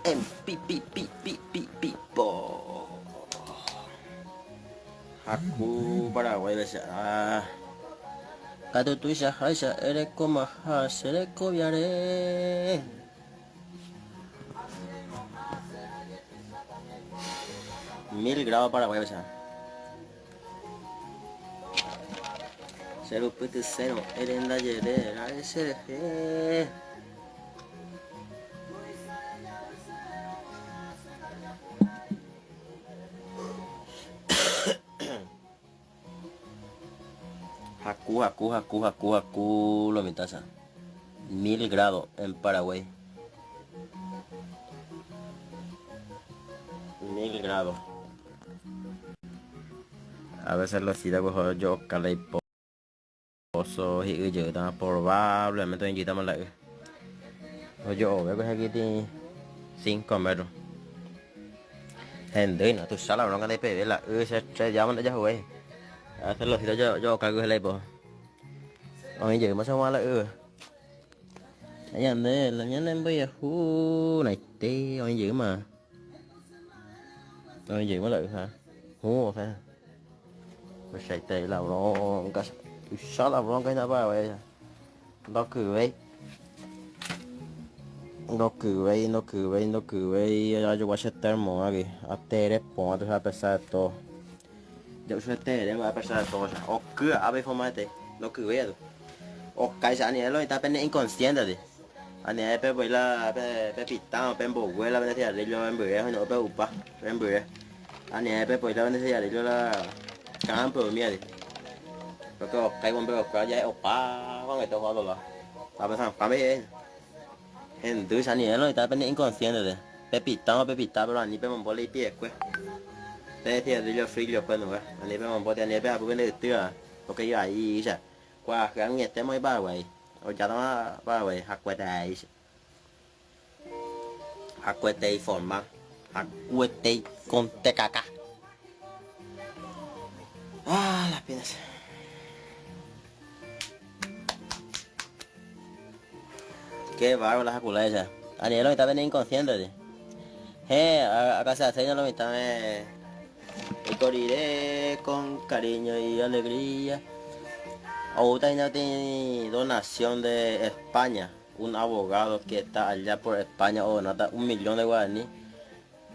en Pipo. Haku Paraguay besa. Katu tuisha haisha ere koma hasere kobiare. 1000 grados Paraguay besa. 0.0 eren da yere SRG. Haku, lo mitasa. 1000 grados en Paraguay. 1000 grados. A veces los sitios que yo calé pozo y yo estaba probablemente en Gitama la yo veo que aquí tiene 5 metros. Gente, no tú sabes la bronca de PB la se llaman ya güey. A veces los sitios yo cargo el iPod. Oye, yo más o la anh đây là nhắn em bây giờ hú này tê anh giữ mà anh giữ mới lợi hả hú phải phải chạy tê là nó cái sao là nó cái nào vậy nó cười vậy nó cười vậy yo voy a aceptar mo aquí a tere pongo a pesar de todo yo soy tere va a pesar de todo o cứ a ver forma de nó cười vậy o cái sản này nó ta bên inconsciente đi anh ấy bé bây là bé bị tao bé bổ quê là bên thế này cho em bữa hay nữa bé upa em bữa anh ấy bé bây là bên thế này cho là cám bữa mía đi rồi cái con bé có giấy upa có người tao hỏi rồi tao bên thằng cám ấy hiện từ sáng này nó ta bên inconsciente rồi bé bị tao rồi anh bé mình bỏ lấy bia quê thế thì là cho free cho quên rồi anh ấy bé mình bỏ tiền này bé bên này tưa ok vậy sao qua cái nghe tới mấy ba vậy ở cho nó ba vậy học quay đại học quay tây phòn mà học quay tây con tê ca ca la penas qué bárbaro la jacula esa Aniel lo está bien inconsciente de acá se hace lo está y corriré con cariño y alegría. Ahorita no tiene donación de España, un abogado que está allá por España o nada, 1 millón de guaraní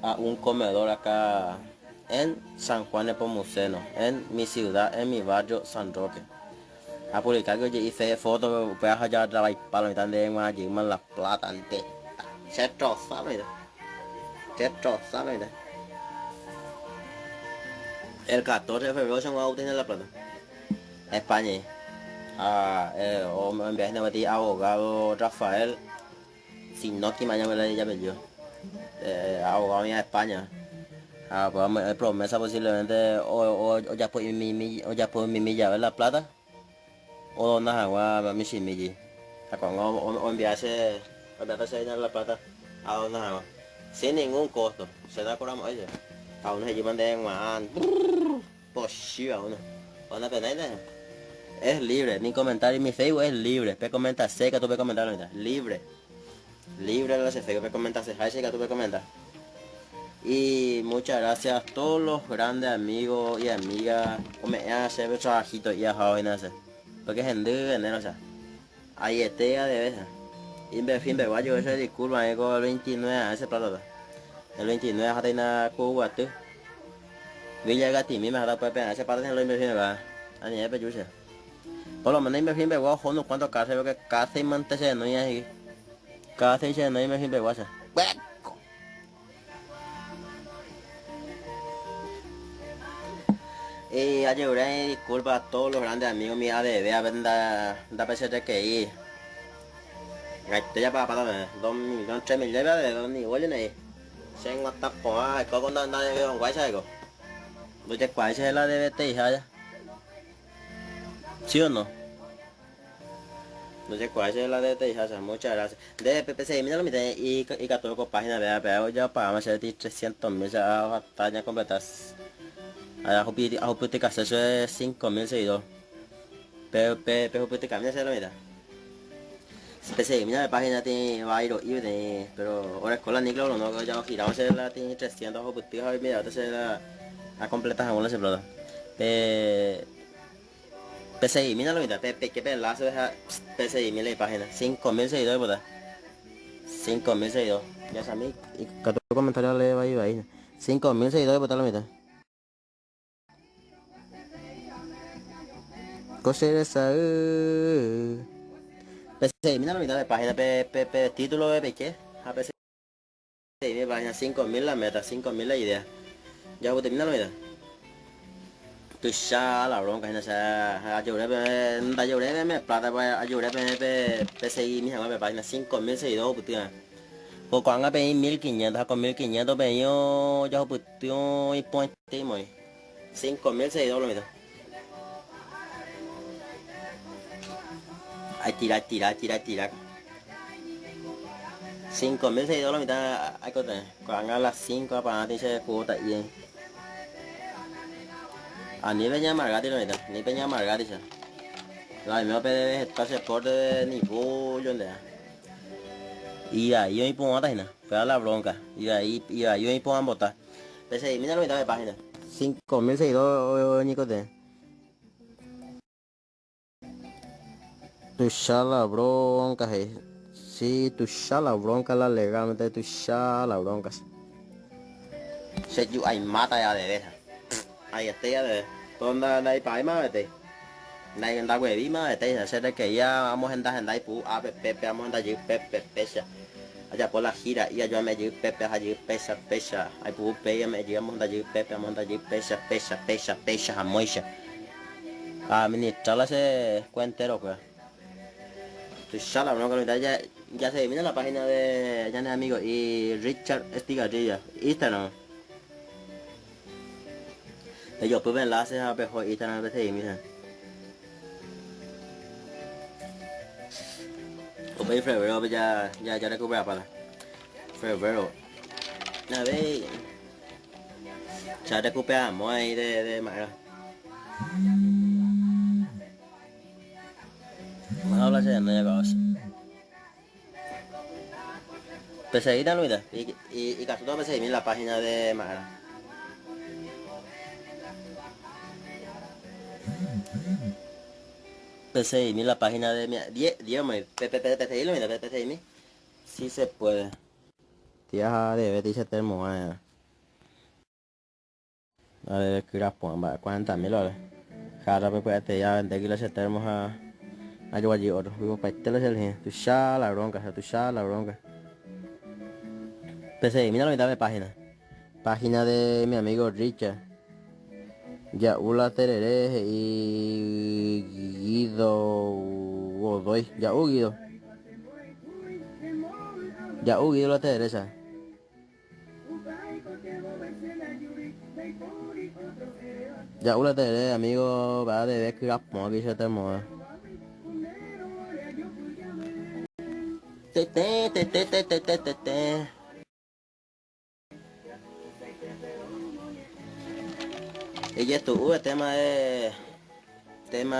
a un comedor acá en San Juan de Pomuceno, en mi ciudad, en mi barrio San Roque. A publicar que yo hice fotos, pues allá trabajar para mitad de allí más la plata ante se troza, ¿verdad? El 14 de febrero se va a obtener la plata. España. O me enviaste a meter abogado Rafael Sinotti mañana me la llame yo abogado mía de España pues promesa posiblemente o ya pues mi llave la plata o donas agua mi similli o enviarse la plata a donas agua sin ningún costo se da cobramos ellos a uno se llevan de man pues sí a uno pena es libre, mi comentario en mi Facebook es libre. Pe comenta seca, tú puedes comentar ahorita. Libre lo hace Facebook, pe comenta seca, tú puedes comentar. Y muchas gracias a todos los grandes amigos y amigas. O me hace el trabajito y a joven hace. Porque gente de enero, o sea. Ahí este ya de veces. Y me fin de guayo, ese disculpa, con el 29 a ese plato. El 29 a tener Cuba, tú. Villa Gatimi me ha dado pues pena, ese plato en el 29 va. A nivel de pechucha. Por lo menos me fin voy a unos cuantos casos, veo que cada 6 montes se no hay cada 6 se no hay me fin voy a y ayer disculpa a todos los grandes amigos míos de da PCT que ir te ya para 2.000.000 3.000 de 2.000 oye này xem ngắt tóc có con đang đang quái sai rồi tôi chắc quái sai là DVT hả ¿sí o no? No sé cuál es la de Texas, muchas gracias. De PPC, mira la mitad y 14 páginas, vea, ya pagamos a 300.000, ya batalla completas. A Jupiter eso es 5.000 seguidores. Pero Jupiter cambia la mitad. PCI, mira la página tiene varios y tiene, pero ahora con la Nicla no ya giramos la tiene 300 objetivos y mira, ahora se la completa jamón se explota. PCI, mira lo mira, que enlace deja PCI, mira la página, 5000 seguidores, puta. 5000 seguidores. Ya sabes, y que tu comentario le va ahí. 5000 seguidores, puta la mitad. Coser esa. PCI, mira la mitad de página, título de qué? A PCI, mi página 5000 la meta, 5000 la idea. Ya vos termina la mitad. Tu xa la bronca, no sé, ayudé, da ayudé, me plata, pues ayudé, PCI, mi jamás, página 5000 seguidores, puta. Pues cuando pedí 1500, con 1500 pedí yo, ya pues tío y point timo 5000 seguidores, mira. Ay, tirar. 5000 seguidores, mitad hay que tener. Cuando a las 5 para dice cuota y a ni peña margati lo mira, ni peña margati ya. La misma PD espacio sport de ni bullo de. Y ahí yo y pongo página, fue la bronca. Y ahí yo y pongo botar. PCI, mira la mitad de página. 5000 seguidores, Nico de. Tu ya la bronca, sí, tu ya la bronca la legalmente, tu ya la bronca. Se yu ay mata ya de deja. Ay este ya de. Tonda nay pai ma este. Nay anda huevi ma este. Hacer que ya vamos a andar en pu a pepe vamos a andar yu pepe pesa. Allá por la gira y yo me yu pepe allí pesa. Ay pu pe ya me llegamos a andar yu pepe vamos a andar yu pesa a moisha. A ministrarla se cuentero pues. Tu ya la bronca ya se mira la página de ya amigo y Richard Estigadilla Instagram. Yo pues enlaces a mejor Instagram de mira. O para febrero ya recupera para febrero. A ver, ya recuperamos ahí de manera. Vamos a hablar de ya cosas. PCI da Luida y casi todo PCI en la página de Mara. PCI en la página de mi 10 me PCI lo mira PCI sí se puede. Tía de ver dice termo a ver que las pongan 40.000 dólares. Cada vez puede ya vender kilos de termos a yo allí otro. Vivo para este es el gen. Tu ya la bronca, tu ya la bronca. PCI mira la mitad de página. Página de mi amigo Richard. Ya Ula Terere y Guido Godoy. Ya Guido. Ya Guido la Teresa. Ya Ula Terere, amigo, va de ver que la pongo aquí se te mueve. Y esto, tema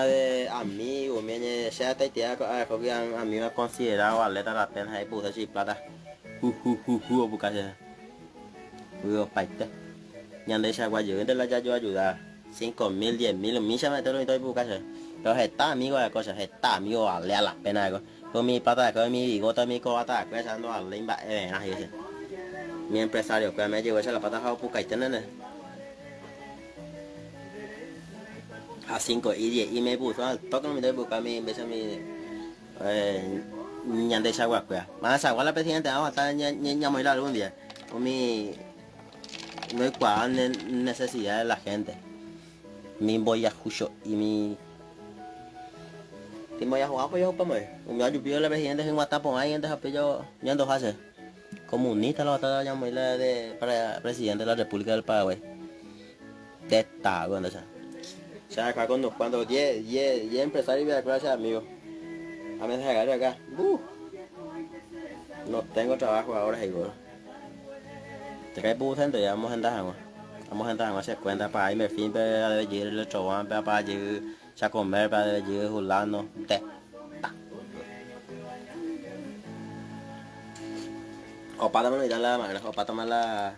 de amigos, viene ya te tía que a mí me ha considerado atleta la pena y puse así plata. Buscarse. Uy, paita. Y ande esa guayo, entre la ya yo ayudar. 5000, 10.000, mi se me te lo estoy buscando. Pero está amigo de cosas, está amigo vale a la pena de cosas. Con mi pata, con mi bigota, mi cobata, que ando a limba, mi empresario, que me llevó esa la pata a buscar nene. A 5 y 10 y me puso al toque no me debe buscar mi vez a mi ñande esa guacuea. Más agua la presidenta vamos a estar ñamoira algún día. Con mi no hay cuál necesidad de la gente. Mi voy a justo y mi voy a jugar pues yo para mí. Un año pido la presidenta en WhatsApp ahí antes de yo yendo a hacer. Comunista la batalla llamarla de para presidente de la República del Paraguay. De esta cuando sea. O sea, acá cuando 10 empresarios de la clase amigos. A mí se agarra acá. No tengo trabajo ahora igual. Te cae puto ya vamos a andar. Vamos a entrar a hacer cuenta para irme fin para de ir el chabón para ir a comer para de ir julando. Opa también lo la mano, opa toma la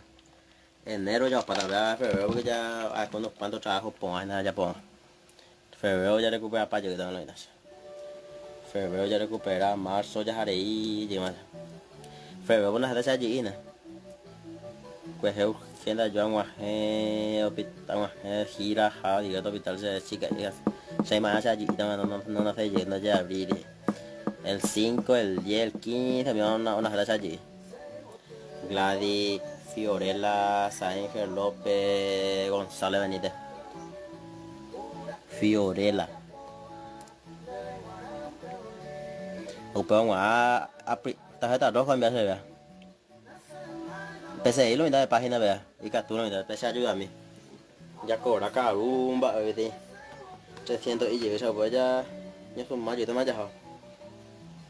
enero ya para ver febrero porque ya hay unos cuantos trabajos pongan nada ya pongan. Febrero ya recupera para yo también lo febrero ya recupera, marzo ya haré y más. Febrero bueno hasta ya allí na. Pues eu siendo yo hospital gira ja digo hospital se chica digas. Se más allí también no hace yendo ya abril. El 5 el 10, el 15 me van una hora allí. Gladys, Fiorella, Sánchez López, González Benítez. Fiorella. Upeo tarjeta roja enviarse vea. PCI lo mitad de página vea. Y captura lo mitad. PC ayuda a mí. Ya cobra carumba, ¿viste? 300 y llega, pues ya. Ya son más, yo te me has dejado.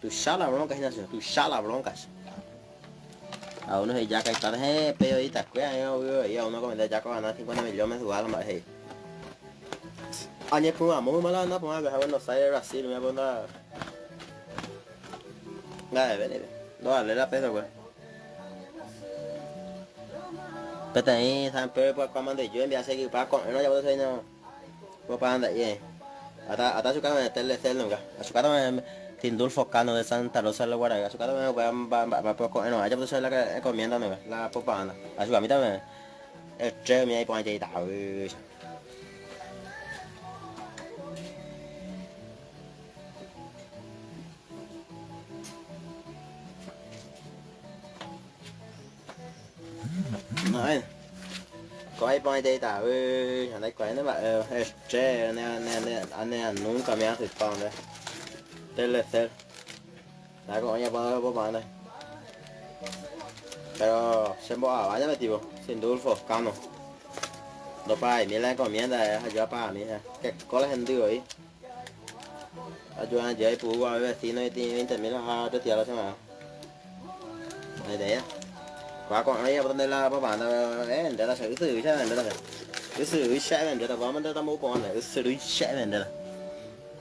Tu shala bronca, Ignacio. Tu shala broncas. A uno se ya que está de periodistas, cuidado, y a uno comenta ya que ganar 50 millones de dólares más. Añe por muy mala anda, por viajar a Buenos Aires, Brasil, me voy a poner. Nada, ven. No, vale la pena, güey. Pero también, San Pedro, pues, cuando yo envié a seguir para con, no, ya puedo decir, no. Pues, para andar, yeah. Hasta su casa me meterle cel nunca. A su casa me. Tindulfo Cano de Santa Rosa de la Guardia. A su casa me voy a poco, no, ya puedo ser la que encomienda, no, la propaganda. A su camita me. El tren me ahí por ahí, está, no, coi poi dei ta anh ấy quay nó bảo che anh nunca me hace pan đấy telecer đã có nhà bố bạn đây pero se mo a vaya metido sin dulfo cano lo pai mi la comienda ayuda para mí que cola gente hoy ayuda a llevar pu a vecino y tiene 20.000 a de tía la semana này đấy qua con ấy bên đây là bố bạn đấy để ta xử xử chứ để ta cái xử sẽ để ta vào mình ta mua con này xử sẽ để ta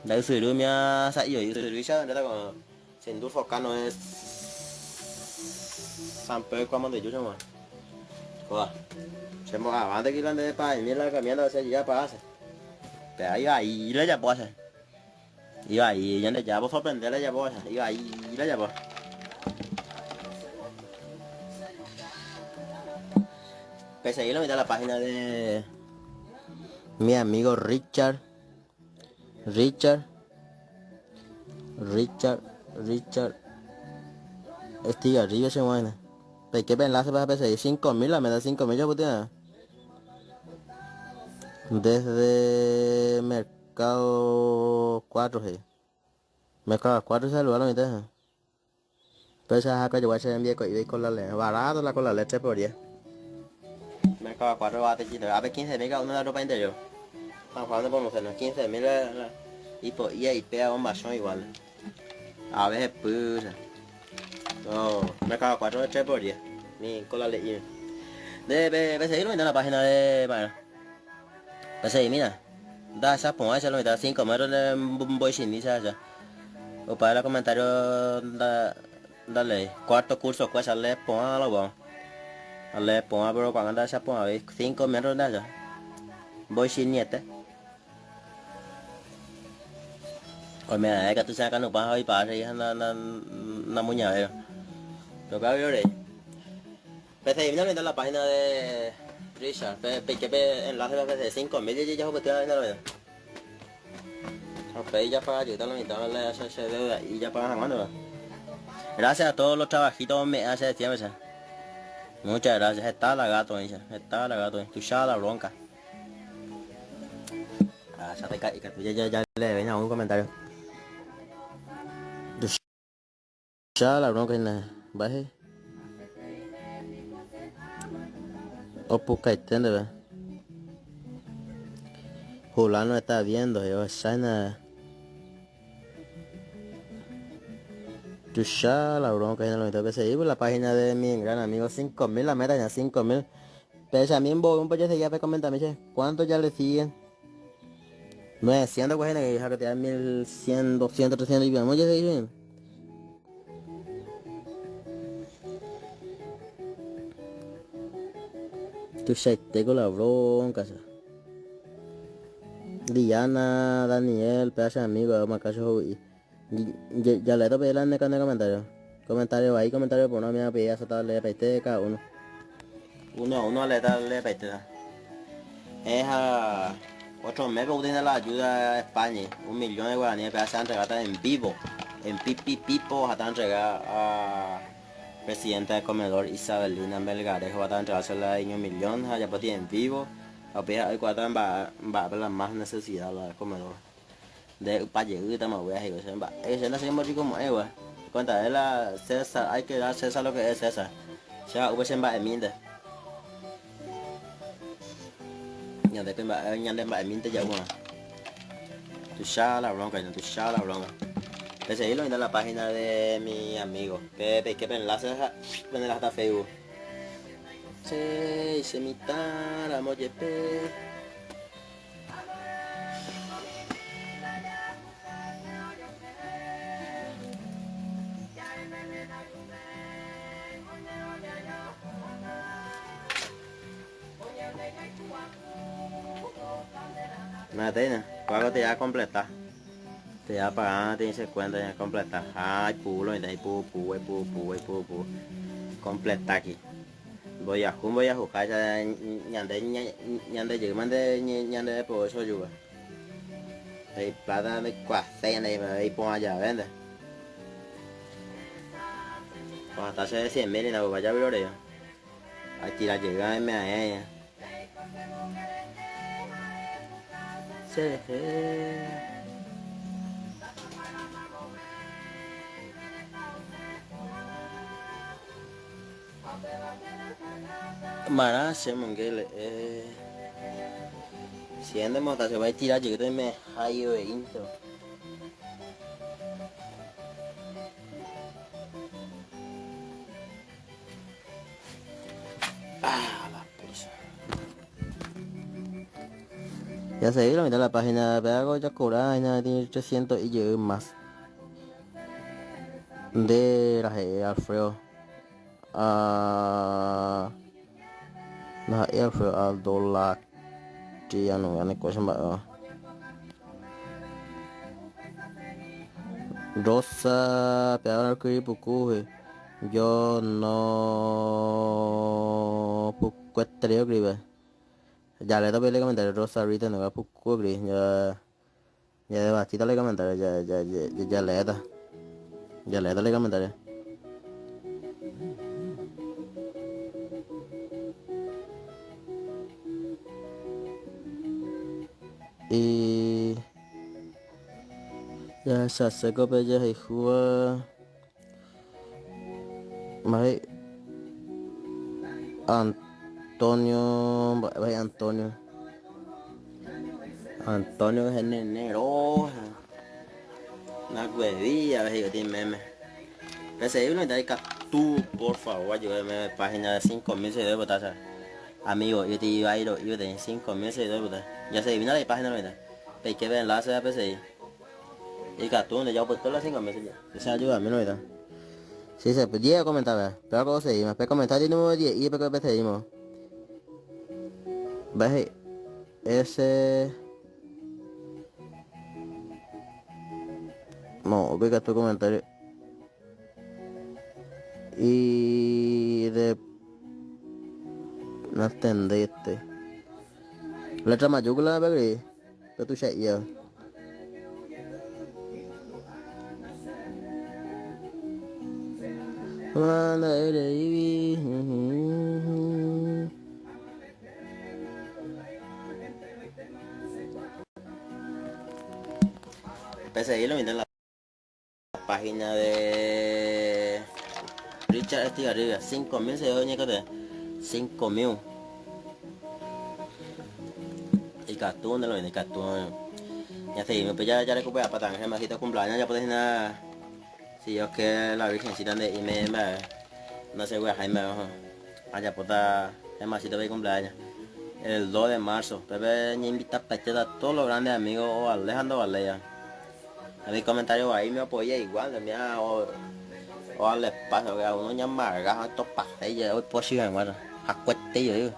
đấy xử đôi mía sai rồi xử sẽ để ta còn xin đút phọc cano sampai qua mình để chú cho mà qua se mo avante que la de pa y mira cambiando se ya pasa pero ahí la ya pasa iba ahí ya ya vos sorprender la ya pasa iba ahí la ya pasa pues ahí lo metí a la página de mi amigo Richard este arriba se mueve ¿de qué enlace para PC? 5.000 la me da 5.000 ya putea desde Mercado 4 sí. Mercado 4 se lo a la mitad pero esa acá yo voy a hacer envío con la leche barato la con la leche por 10 Mercado 4 va a tener a ver 15.000 cada uno de la ropa interior estamos hablando de promociones 15.000 y por y pega un bachón igual a veces pues no Mercado 4 de 3 por 10 ni con la leche de seguirlo en la página de bueno pues mira da esa ponga esa lo mitad 5 metros de voy sin dice allá o para el comentario dale cuarto curso cuesta le ponga lo bueno le ponga pero cuando anda esa ponga 5 metros de allá voy sin niete o me da que tú sacas no pasa y pasa y na muñeca lo que veo de PC mira en la página de Richard que enlace de 5.000 y ya pues te la ok ya para ayudar la mitad de esa deuda y ya pagan cuando gracias a todos los trabajitos me hace de tiempo muchas gracias está la gato tu la bronca ya te cae que ya le ven a un comentario tu la bronca en la baje o poca entiende ve Julano está viendo yo sana tu la bronca en la mitad de seguir la página de mi gran amigo 5.000 la meta ya 5.000 pero también un poco seguía para comentarme cuánto ya le siguen 900 pues que ya que te dan 1.100 200 300 y vamos ya se Tu chaité con la bronca. Diana, Daniel, pedazo de amigo, macacho y ya le tope la neca en el comentario. Comentario ahí, comentario por una mía pilla hasta le peste cada uno. Uno le da le peste. Es a 8 meses tiene la ayuda a España, 1 millón de guaraníes pedazo de entregada en vivo. En pipo hasta entregar a presidenta del comedor Isabelina Melgarejo va a entregársela en 1 millón, ya pues en vivo. Apenas hay cuatro va a la más necesidad la comedor. De para llegar estamos voy a decir, se no se llama como cuenta es la César, hay que dar César lo que es César. Ya hubo se va en nhà để bên bạn nhanh đem bạn miếng tới dạo mà tu xa la bronca tu xa la bronca de seguirlo en la página de mi amigo Pepe que enlace hasta Facebook se mitad la molle nada tiene cuál te ya completa te ya pagar tienes cuenta ya completa ay pulo y ahí pu completa aquí voy a jugar ya ñande giữ mande ñande por eso juga ahí plata de cuarenta này mà ahí pon allá vende hasta se 100.000 y no vaya a ver aquí la llega me a ella se Mara se mongele si andamos hasta se va a tirar yo me hallo de intro la pucha ya se vio la mitad de la página de algo ya cobrada tiene 300 y yo más de la Alfredo a la Alfredo al dólar ya no gane cosas más Rosa pegar que puku yo no pucuetreo gribe ya le doy comentario Rosa ahorita no va puku gris ya de bastita le comentario ya le da le comentario y ya se seco pe ya hay jua mai Antonio vai Antonio es en enero una huevilla ves yo tiene meme ese uno de tú por favor ayúdame a la página de 5.000 seguidores botaza amigo yo te iba a ir yo tengo 5.000 seguidores botaza ya se vino la página ahorita hay que ver enlace de PCI y cartoon ya pues todas las 5.000 seguidores esa ayuda a mí ahorita sí se pues 10 comentar pero algo seguimos pero comentar el número 10 y después seguimos ves ese no ubica tu comentario y de no entendiste letra mayúscula pero tú ya PCI lo miren en la página de Richard Estigarribia 5.000 seguidores 5.000 y cartoon de lo viene cartoon ya seguimos pues ya recupera para tan gemacito cumpleaños ya puedes nada si yo que la virgencita de IMM no sé güey Jaime allá puta gemacito de cumpleaños el 2 de marzo Pepe me invita a todos los grandes amigos o Alejandro Valleja en mi comentario ahí me apoya igual o al espacio que a uno ya marga estos paseos hoy posible bueno a cueste yo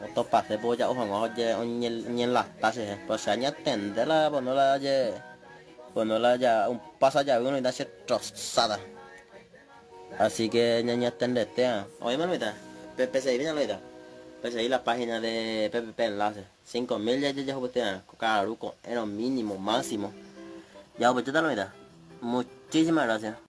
otro pase pues ya ojo oye ni en las tases pues se añade la pues no la haya pues no la haya un pasa ya uno y da trozada así que ñaña atendete oye manita PPCI viene la PPCI la página de PPP enlace 5000 ya usted caruco era mínimo máximo ya pues te lo mira muchísimas gracias.